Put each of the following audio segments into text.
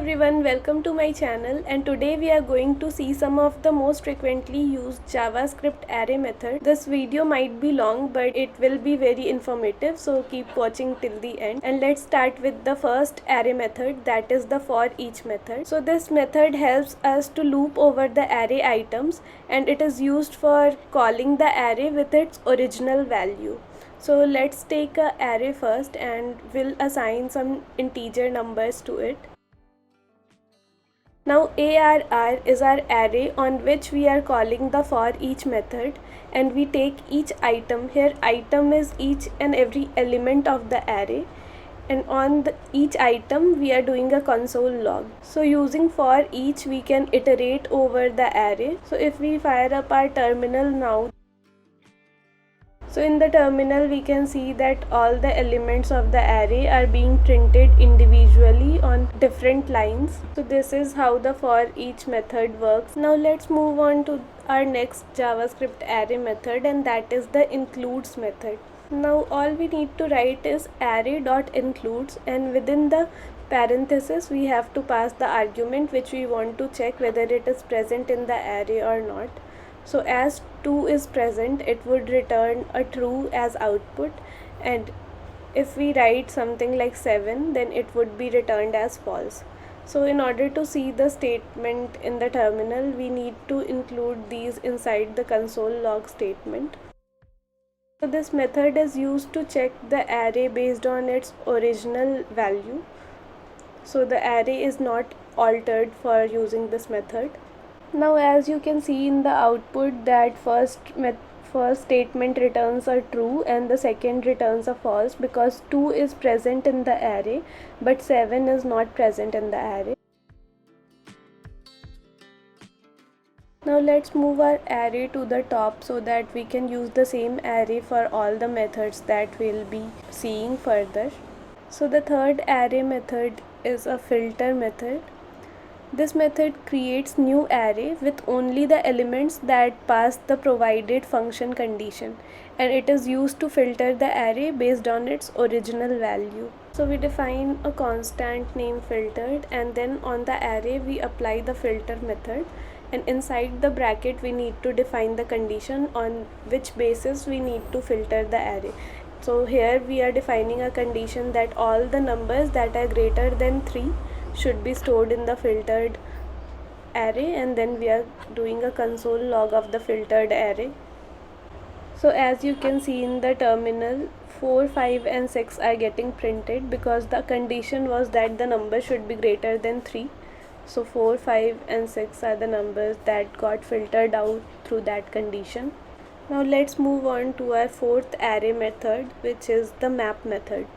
Everyone, welcome to my channel, and today we are going to see some of the most frequently used JavaScript array method. This video might be long but it will be very informative, so keep watching till the end. And let's start with the first array method, that is the for each method. So this method helps us to loop over the array items, and it is used for calling the array with its original value. So let's take a array first and we'll assign some integer numbers to it. Now ARR is our array on which we are calling the for each method, and we take each item. Here item is each and every element of the array, and on each item we are doing a console log. So using for each we can iterate over the array. So if we fire up our terminal now, so in the terminal we can see that all the elements of the array are being printed individually on different lines. So this is how the for each method works. Now let's move on to our next JavaScript array method, and that is the includes method. Now all we need to write is array.includes, and within the parenthesis we have to pass the argument which we want to check whether it is present in the array or not. So as 2 is present, it would return a true as output, and if we write something like 7, then it would be returned as false. So in order to see the statement in the terminal, we need to include these inside the console log statement. So this method is used to check the array based on its original value. So the array is not altered for using this method. Now as you can see in the output that first statement returns a true and the second returns a false, because 2 is present in the array but 7 is not present in the array. Now let's move our array to the top so that we can use the same array for all the methods that we'll be seeing further. So the third array method is a filter method. This method creates new array with only the elements that pass the provided function condition, and it is used to filter the array based on its original value. So we define a constant named filtered, and then on the array we apply the filter method, and inside the bracket we need to define the condition on which basis we need to filter the array. So here we are defining a condition that all the numbers that are greater than 3 should be stored in the filtered array, and then we are doing a console log of the filtered array. So as you can see in the terminal, 4, 5 and 6 are getting printed because the condition was that the number should be greater than 3. So 4, 5 and 6 are the numbers that got filtered out through that condition. Now let's move on to our fourth array method, which is the map method.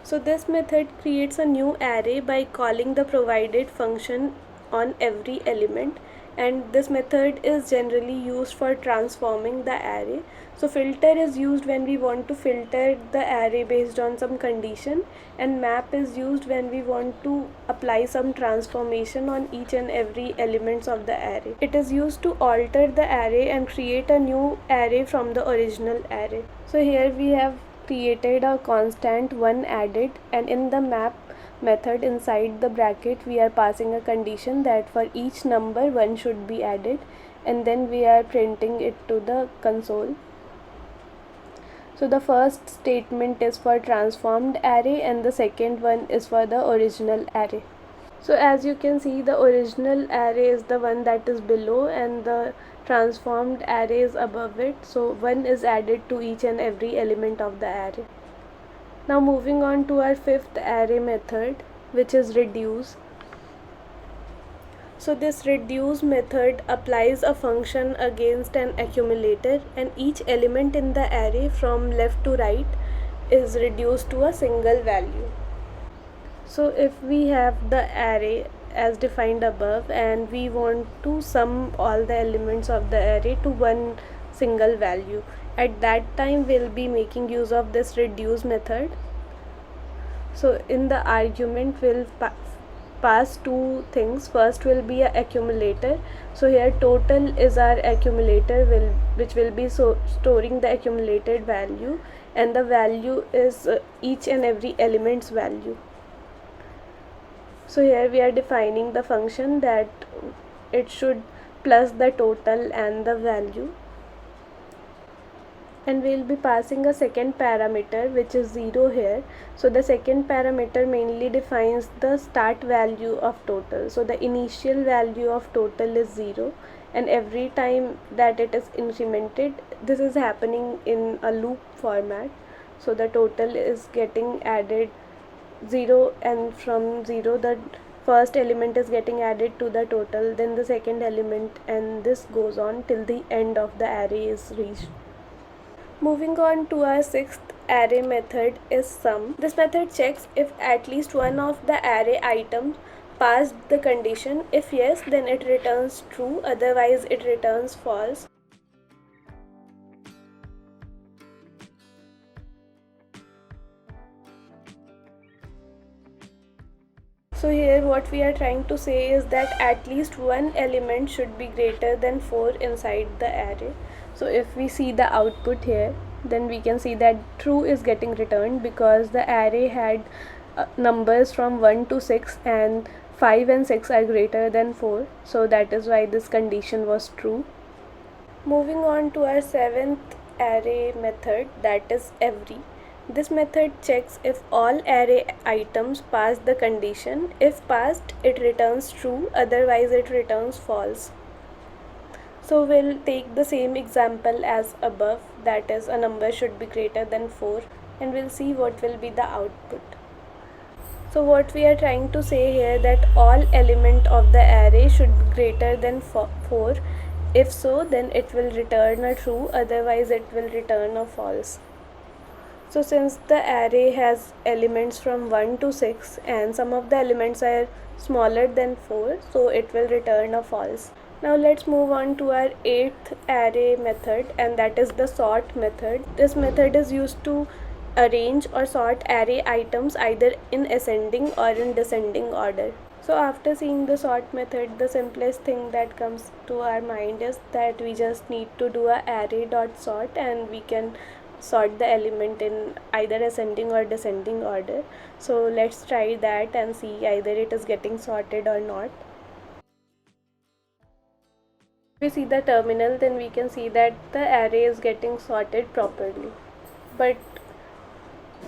So this method creates a new array by calling the provided function on every element, and this method is generally used for transforming the array. So filter is used when we want to filter the array based on some condition, and map is used when we want to apply some transformation on each and every elements of the array. It is used to alter the array and create a new array from the original array. So here we have created a constant 1 added, and in the map method inside the bracket we are passing a condition that for each number 1 should be added, and then we are printing it to the console. So the first statement is for transformed array and the second one is for the original array. So as you can see, the original array is the one that is below and the transformed array is above it. So 1 is added to each and every element of the array. Now moving on to our fifth array method, which is reduce. So this reduce method applies a function against an accumulator, and each element in the array from left to right is reduced to a single value. So if we have the array as defined above and we want to sum all the elements of the array to one single value, at that time we'll be making use of this reduce method. So in the argument we'll pass two things. First will be a accumulator. So here total is our accumulator which will be storing the accumulated value, and the value is each and every element's value. So here we are defining the function that it should plus the total and the value, and we'll be passing a second parameter which is 0 here. So the second parameter mainly defines the start value of total. So the initial value of total is 0, and every time that it is incremented, this is happening in a loop format. So the total is getting added 0, and from 0 the first element is getting added to the total, then the second element, and this goes on till the end of the array is reached. Moving on to our sixth array method is sum. This method checks if at least one of the array items passed the condition. If yes, then it returns true, otherwise it returns false. So here what we are trying to say is that at least one element should be greater than 4 inside the array. So if we see the output here, then we can see that true is getting returned because the array had numbers from 1 to 6, and 5 and 6 are greater than 4. So that is why this condition was true. Moving on to our seventh array method, that is every. This method checks if all array items pass the condition. If passed, it returns true, otherwise it returns false. So we'll take the same example as above, that is a number should be greater than 4, and we'll see what will be the output. So what we are trying to say here, that all element of the array should be greater than 4. If so, then it will return a true, otherwise it will return a false. So since the array has elements from 1 to 6 and some of the elements are smaller than 4, so it will return a false. Now let's move on to our eighth array method, and that is the sort method. This method is used to arrange or sort array items either in ascending or in descending order. So after seeing the sort method, the simplest thing that comes to our mind is that we just need to do a array.sort, and we can sort the element in either ascending or descending order. So let's try that and see either it is getting sorted or not. If we see the terminal, then we can see that the array is getting sorted properly. But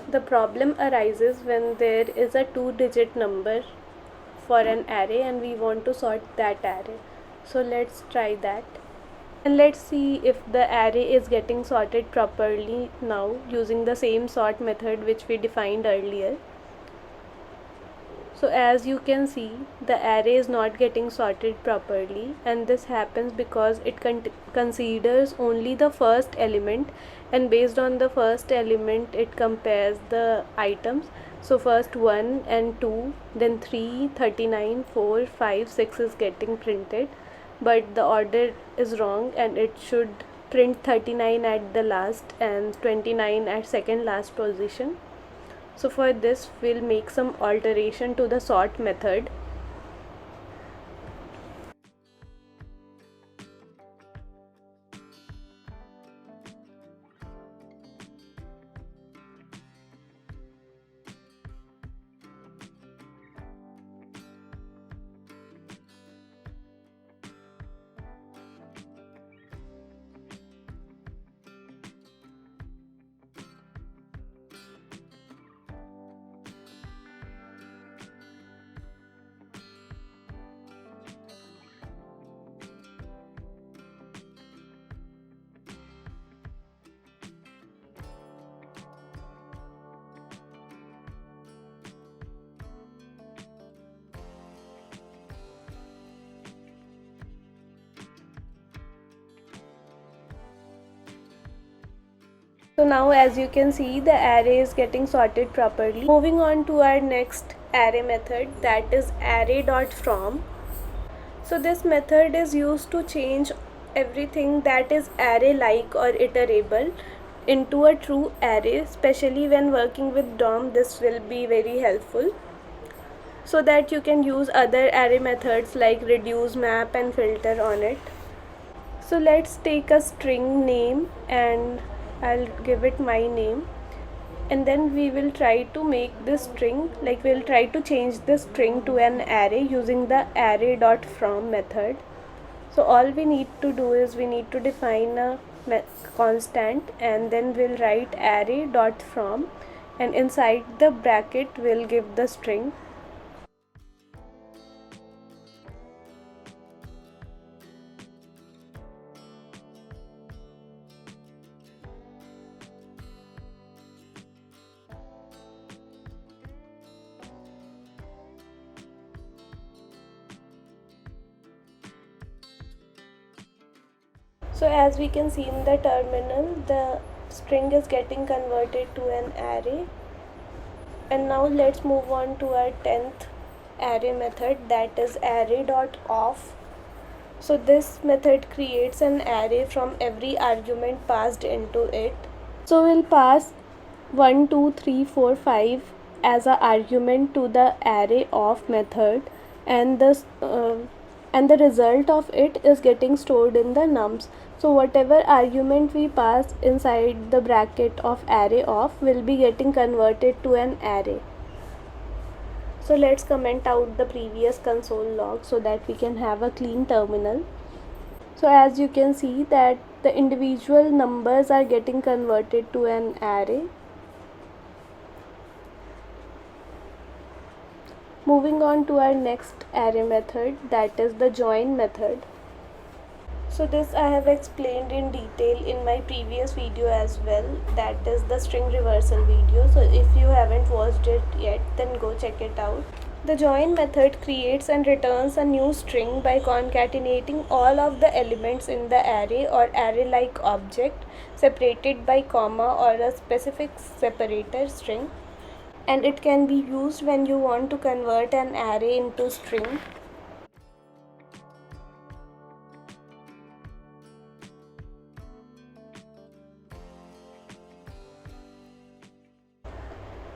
the problem arises when there is a 2-digit number for an array and we want to sort that array. So let's try that. And let's see if the array is getting sorted properly now using the same sort method which we defined earlier. So as you can see, the array is not getting sorted properly, and this happens because it considers only the first element, and based on the first element it compares the items. So first 1 and 2, then 3, 39, 4, 5, 6 is getting printed, but the order is wrong and it should print 39 at the last and 29 at second last position. So for this we'll make some alteration to the sort method. So now as you can see, the array is getting sorted properly. Moving on to our next array method, that is array.from. So this method is used to change everything that is array-like or iterable into a true array. Especially when working with DOM, this will be very helpful. so that you can use other array methods like reduce, map and filter on it. So let's take a string name and I'll give it my name, and then we will try to make this string, like we'll try to change this string to an array using the array.from method. So all we need to do is we need to define a constant, and then we'll write array.from, and inside the bracket we'll give the string. So as we can see in the terminal, the string is getting converted to an array. And now let's move on to our 10th array method, that is array.off. So this method creates an array from every argument passed into it. So we'll pass 1, 2, 3, 4, 5 as an argument to the array of method, and the result of it is getting stored in the nums. So whatever argument we pass inside the bracket of array of will be getting converted to an array. So let's comment out the previous console log so that we can have a clean terminal. So as you can see that the individual numbers are getting converted to an array. Moving on to our next array method, that is the join method. So this I have explained in detail in my previous video as well, that is the string reversal video. So if you haven't watched it yet, then go check it out. The join method creates and returns a new string by concatenating all of the elements in the array or array-like object separated by comma or a specific separator string, and it can be used when you want to convert an array into string.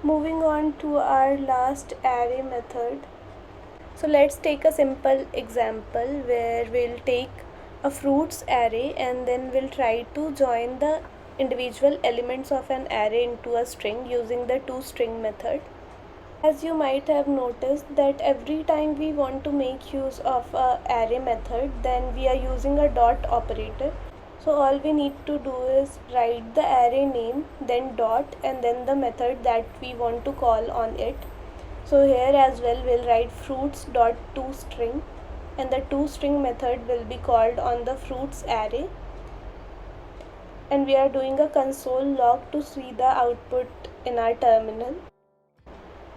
Moving on to our last array method. So let's take a simple example where we'll take a fruits array and then we'll try to join the individual elements of an array into a string using the toString method. As you might have noticed that every time we want to make use of a array method, then we are using a dot operator. So all we need to do is write the array name, then dot, and then the method that we want to call on it. So here as well we'll write fruits.toString, and the toString method will be called on the fruits array. And we are doing a console log to see the output in our terminal.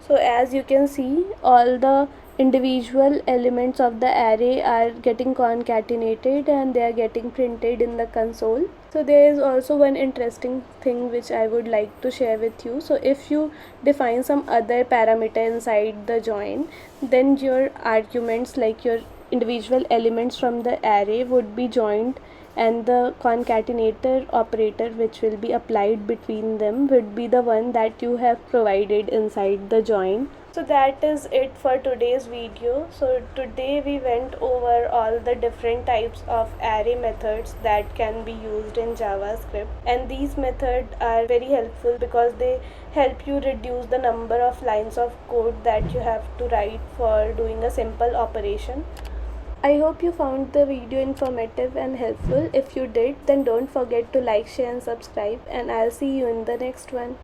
So as you can see, all the individual elements of the array are getting concatenated and they are getting printed in the console. So there is also one interesting thing which I would like to share with you. So if you define some other parameter inside the join, then your arguments, like your individual elements from the array, would be joined, and the concatenator operator which will be applied between them would be the one that you have provided inside the join. So that is it for today's video. So today we went over all the different types of array methods that can be used in JavaScript, and these methods are very helpful because they help you reduce the number of lines of code that you have to write for doing a simple operation. I hope you found the video informative and helpful. If you did, then don't forget to like, share and subscribe, and I'll see you in the next one.